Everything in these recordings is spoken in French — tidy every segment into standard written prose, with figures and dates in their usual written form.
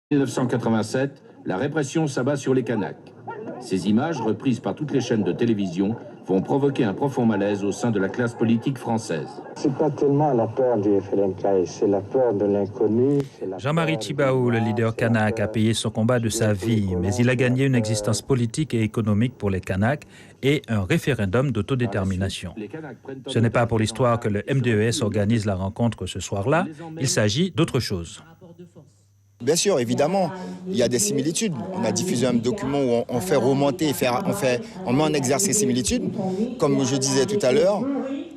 1987, la répression s'abat sur les Kanaks. Ces images, reprises par toutes les chaînes de télévision, vont provoquer un profond malaise au sein de la classe politique française. C'est pas tellement la peur du FLNK, c'est la peur de l'inconnu. Jean-Marie Tjibaou, le leader kanak, a payé son combat de sa vie, mais il a gagné une existence politique et économique pour les Kanaks et un référendum d'autodétermination. Ce n'est pas pour l'histoire que le MDES organise la rencontre ce soir-là, il s'agit d'autre chose. Bien sûr, évidemment, il y a des similitudes. On a diffusé un document où on fait remonter, on met en exergue ces similitudes. Comme je disais tout à l'heure,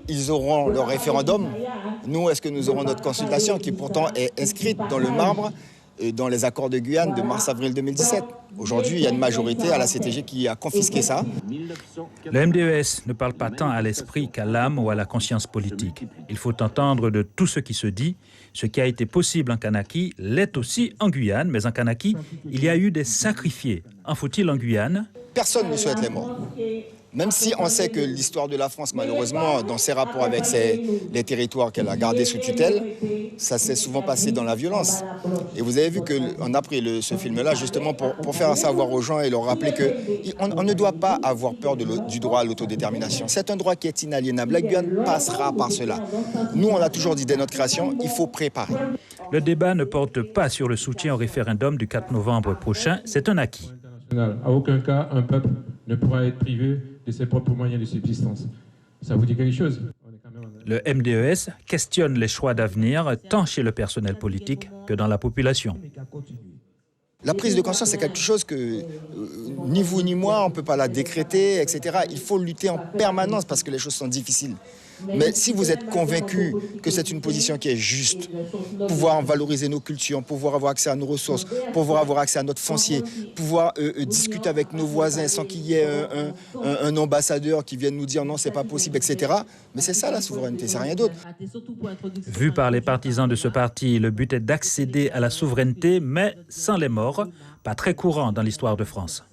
ils auront leur référendum. Nous, est-ce que nous aurons notre consultation qui pourtant est inscrite dans le marbre dans les accords de Guyane de mars-avril 2017. Aujourd'hui, il y a une majorité à la CTG qui a confisqué ça. Le MDES ne parle pas tant à l'esprit qu'à l'âme ou à la conscience politique. Il faut entendre de tout ce qui se dit. Ce qui a été possible en Kanaki l'est aussi en Guyane, mais en Kanaki, il y a eu des sacrifiés. En faut-il en Guyane? Personne ne souhaite les morts. Même si on sait que l'histoire de la France, malheureusement, dans ses rapports avec les territoires qu'elle a gardés sous tutelle, ça s'est souvent passé dans la violence. Et vous avez vu qu'on a pris ce film-là justement pour faire savoir aux gens et leur rappeler qu'on ne doit pas avoir peur du droit à l'autodétermination. C'est un droit qui est inaliénable. La Guyane passera par cela. Nous, on a toujours dit dès notre création, il faut préparer. Le débat ne porte pas sur le soutien au référendum du 4 novembre prochain. C'est un acquis. À aucun cas, un peuple ne pourra être privé de ses propres moyens de subsistance. Ça vous dit quelque chose? Le MDES questionne les choix d'avenir tant chez le personnel politique que dans la population. La prise de conscience, c'est quelque chose que ni vous ni moi, on ne peut pas la décréter, etc. Il faut lutter en permanence parce que les choses sont difficiles. Mais si vous êtes convaincu que c'est une position qui est juste, pouvoir valoriser nos cultures, pouvoir avoir accès à nos ressources, pouvoir avoir accès à notre foncier, pouvoir discuter avec nos voisins sans qu'il y ait un ambassadeur qui vienne nous dire non, c'est pas possible, etc. Mais c'est ça la souveraineté, c'est rien d'autre. Vu par les partisans de ce parti, le but est d'accéder à la souveraineté, mais sans les morts, pas très courant dans l'histoire de France.